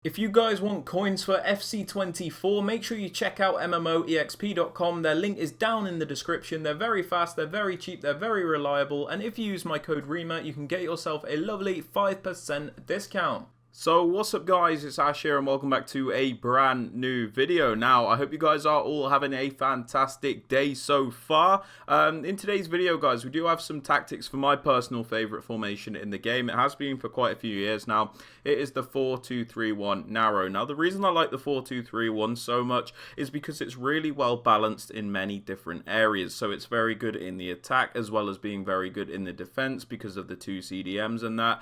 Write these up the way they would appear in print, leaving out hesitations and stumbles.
If you guys want coins for FC24, make sure you check out MMOEXP.com. Their link is down in the description. They're very fast, they're very cheap, they're very reliable, and if you use my code Rema, you can get yourself a lovely 5% discount. So what's up guys, it's Ash here and welcome back to a brand new video. Now I hope you guys are all having a fantastic day so far. In today's video guys, we do have some tactics for my personal favourite formation in the game. It has been for quite a few years now. It is the 4-2-3-1 narrow. Now the reason I like the 4-2-3-1 so much is because it's really well balanced in many different areas. So it's very good in the attack as well as being very good in the defence because of the two CDMs and that.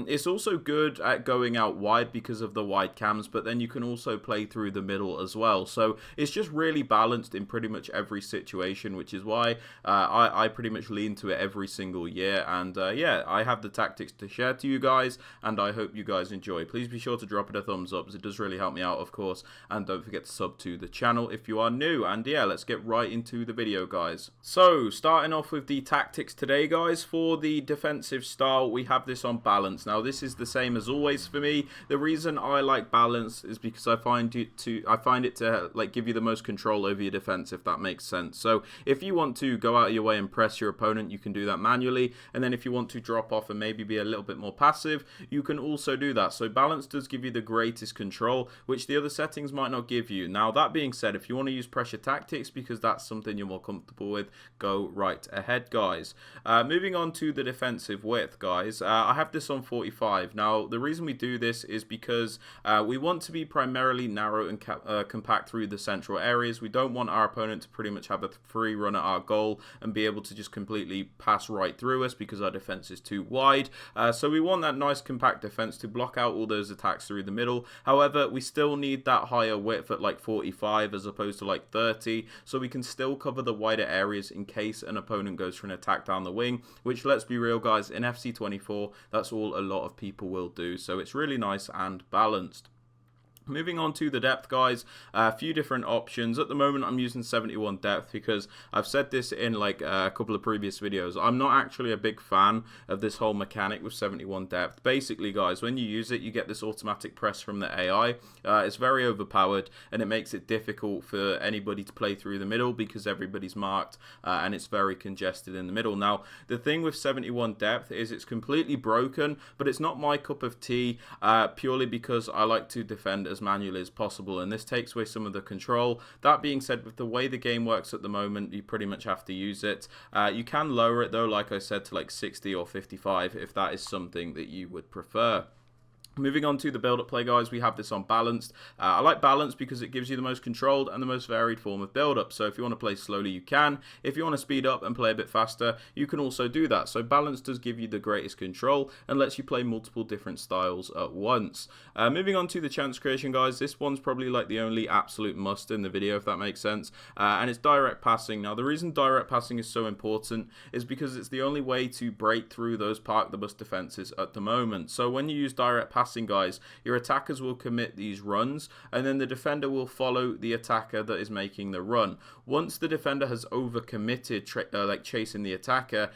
It's also good at going out wide because of the wide cams, but then you can also play through the middle as well. So it's just really balanced in pretty much every situation, which is why I pretty much lean to it every single year. And yeah, I have the tactics to share to you guys, and I hope you guys enjoy. Please be sure to drop it a thumbs up, as it does really help me out, of course, and don't forget to sub to the channel if you are new. And yeah, let's get right into the video guys. So starting off with the tactics today guys, for the defensive style we have this on balance. Now this is the same as always for me. The reason I like balance is because I find it to like give you the most control over your defense, if that makes sense. So if you want to go out of your way and press your opponent, you can do that manually, and then if you want to drop off and maybe be a little bit more passive, you can also do that. So balance does give you the greatest control, which the other settings might not give you. Now that being said, if you want to use pressure tactics because that's something you're more comfortable with, go right ahead guys. Moving on to the defensive width guys, I have this on 45. Now the reason we do this is because we want to be primarily narrow and compact through the central areas. We don't want our opponent to pretty much have a free run at our goal and be able to just completely pass right through us because our defense is too wide. So we want that nice compact defense to block out all those attacks through the middle. However, we still need that higher width at like 45 as opposed to like 30, so we can still cover the wider areas in case an opponent goes for an attack down the wing, which, let's be real guys, in FC24 that's all a lot of people will do. So it's really nice and balanced. Moving on to the depth guys, a few different options. At the moment I'm using 71 depth because I've said this in like a couple of previous videos. I'm not actually a big fan of this whole mechanic with 71 depth. Basically guys, when you use it you get this automatic press from the AI. It's very overpowered and it makes it difficult for anybody to play through the middle because everybody's marked and it's very congested in the middle. Now the thing with 71 depth is it's completely broken, but it's not my cup of tea purely because I like to defend as manually as possible, and this takes away some of the control. That being said, with the way the game works at the moment, you pretty much have to use it. You can lower it though, like I said, to like 60 or 55 if that is something that you would prefer. Moving on to the build-up play guys, we have this on balanced. I like balanced because it gives you the most controlled and the most varied form of build-up. So if you want to play slowly you can. If you want to speed up and play a bit faster, you can also do that. So balanced does give you the greatest control and lets you play multiple different styles at once. Moving on to the chance creation guys, this one's probably like the only absolute must in the video, if that makes sense. And it's direct passing. Now the reason direct passing is so important is because it's the only way to break through those park the bus defenses at the moment. So when you use direct passing guys, your attackers will commit these runs and then the defender will follow the attacker that is making the run. Once the defender has overcommitted like chasing the attacker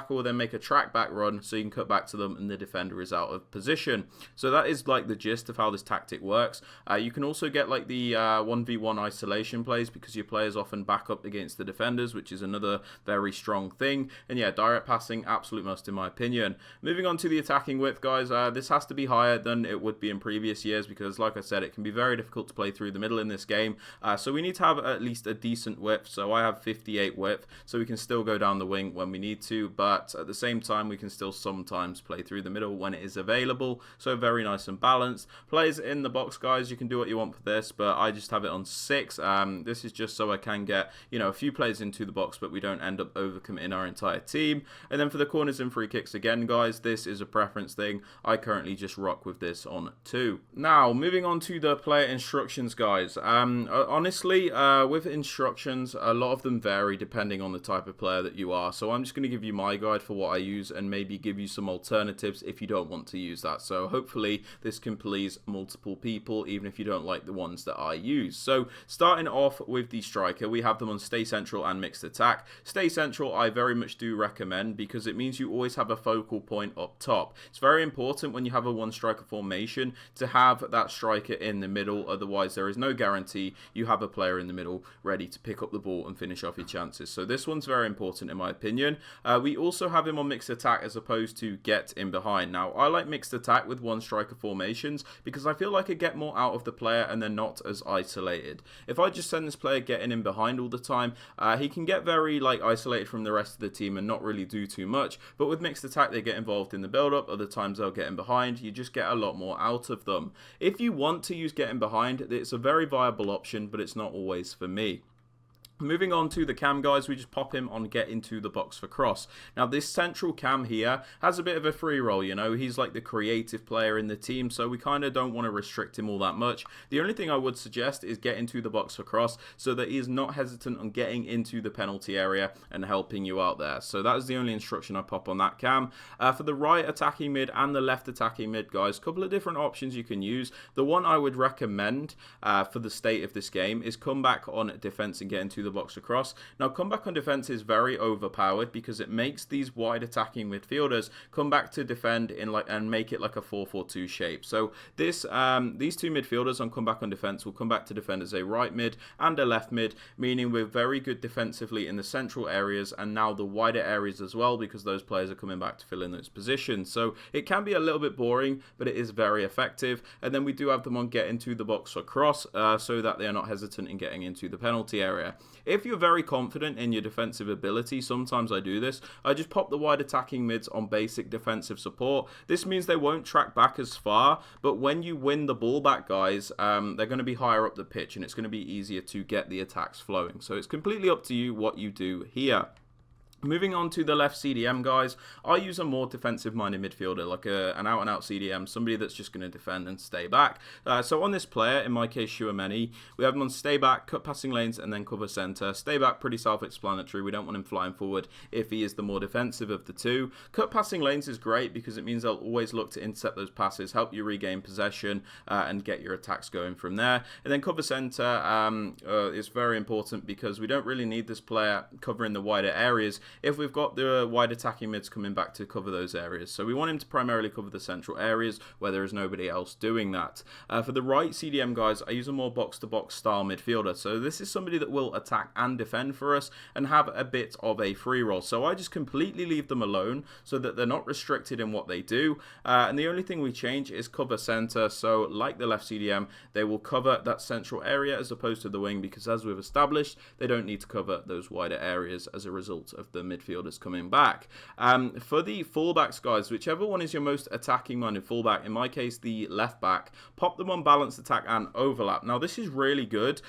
will then make a track back run so you can cut back to them and the defender is out of position. So that is like the gist of how this tactic works. You can also get like the 1v1 isolation plays because your players often back up against the defenders, which is another very strong thing. And yeah, direct passing, absolute must in my opinion. Moving on to the attacking width guys, this has to be higher than it would be in previous years because, like I said, it can be very difficult to play through the middle in this game. So we need to have at least a decent width. So I have 58 width, so we can still go down the wing when we need to, but at the same time we can still sometimes play through the middle when it is available. So very nice and balanced. Players in the box guys, you can do what you want for this, but I just have it on 6. This is just so I can get, you know, a few players into the box, but we don't end up overcommitting our entire team. And then for the corners and free kicks again guys, this is a preference thing. I currently just rock with this on 2. Now moving on to the player instructions guys, honestly with instructions a lot of them vary depending on the type of player that you are, so I'm just going to give you my guide for what I use and maybe give you some alternatives if you don't want to use that. So hopefully this can please multiple people even if you don't like the ones that I use. So starting off with the striker, we have them on stay central and mixed attack. Stay central I very much do recommend because it means you always have a focal point up top. It's very important when you have a one striker striker formation to have that striker in the middle. Otherwise, there is no guarantee you have a player in the middle ready to pick up the ball and finish off your chances. So this one's very important in my opinion. We also have him on mixed attack as opposed to get in behind. Now, I like mixed attack with one striker formations because I feel like I get more out of the player and they're not as isolated. If I just send this player getting in behind all the time, he can get very isolated from the rest of the team and not really do too much. But with mixed attack, they get involved in the build-up. Other times they'll get in behind. You just get a lot more out of them. If you want to use getting behind, it's a very viable option, but it's not always for me. Moving on to the cam, guys, we just pop him on get into the box for cross. Now, this central cam here has a bit of a free roll, you know. He's like the creative player in the team, so we kind of don't want to restrict him all that much. The only thing I would suggest is get into the box for cross so that he is not hesitant on getting into the penalty area and helping you out there. So that is the only instruction I pop on that cam. For the right attacking mid and the left attacking mid, guys, a couple of different options you can use. The one I would recommend for the state of this game is come back on defense and get into the box across. Now, comeback on defense is very overpowered because it makes these wide attacking midfielders come back to defend in and make it like a 4-4-2 shape. So this these two midfielders on comeback on defense will come back to defend as a right mid and a left mid, meaning we're very good defensively in the central areas and now the wider areas as well, because those players are coming back to fill in those positions. So it can be a little bit boring, but it is very effective. And then we do have them on get into the box across so that they are not hesitant in getting into the penalty area. If you're very confident in your defensive ability, sometimes I do this, I just pop the wide attacking mids on basic defensive support. This means they won't track back as far, but when you win the ball back, guys, they're going to be higher up the pitch and it's going to be easier to get the attacks flowing. So it's completely up to you what you do here. Moving on to the left CDM, guys, I use a more defensive-minded midfielder, like an out-and-out CDM, somebody that's just going to defend and stay back. So on this player, in my case, Shuameni, we have him on stay back, cut passing lanes, and then cover centre. Stay back, pretty self-explanatory. We don't want him flying forward if he is the more defensive of the two. Cut passing lanes is great because it means they'll always look to intercept those passes, help you regain possession, and get your attacks going from there. And then cover centre is very important because we don't really need this player covering the wider areas if we've got the wide attacking mids coming back to cover those areas. So we want him to primarily cover the central areas where there is nobody else doing that. For the right CDM, guys, I use a more box-to-box style midfielder. So this is somebody that will attack and defend for us and have a bit of a free roll. So I just completely leave them alone so that they're not restricted in what they do. And the only thing we change is cover center. So like the left CDM, they will cover that central area as opposed to the wing because as we've established, they don't need to cover those wider areas as a result of the midfielders coming back. For the fullbacks, guys, whichever one is your most attacking minded fullback, in my case the left back, pop them on balanced attack and overlap. Now this is really good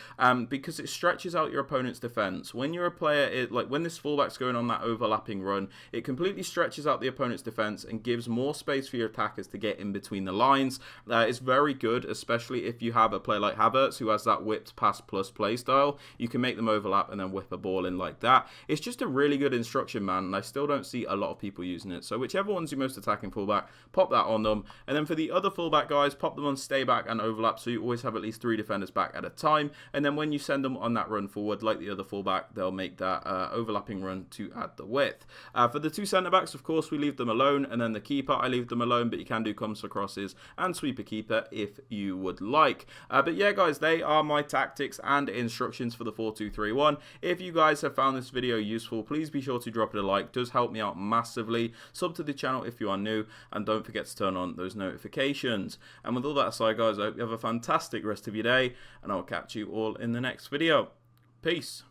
because it stretches out your opponent's defense. When you're a player, when this fullback's going on that overlapping run, it completely stretches out the opponent's defense and gives more space for your attackers to get in between the lines. It's very good, especially if you have a player like Havertz who has that whipped pass plus play style. You can make them overlap and then whip a ball in like that. It's just a really good instruction, man, and I still don't see a lot of people using it. So whichever one's your most attacking fullback, pop that on them. And then for the other fullback, guys, pop them on stay back and overlap so you always have at least 3 defenders back at a time. And then when you send them on that run forward, like the other fullback, they'll make that overlapping run to add the width. For the 2 centre backs, of course, we leave them alone. And then the keeper, I leave them alone, but you can do comes for crosses and sweeper keeper if you would like. But yeah, guys, they are my tactics and instructions for the 4-2-3-1. If you guys have found this video useful, please be sure to drop it a like. It does help me out massively. Sub to the channel if you are new, and don't forget to turn on those notifications. And with all that aside, guys, I hope you have a fantastic rest of your day, and I'll catch you all in the next video. Peace.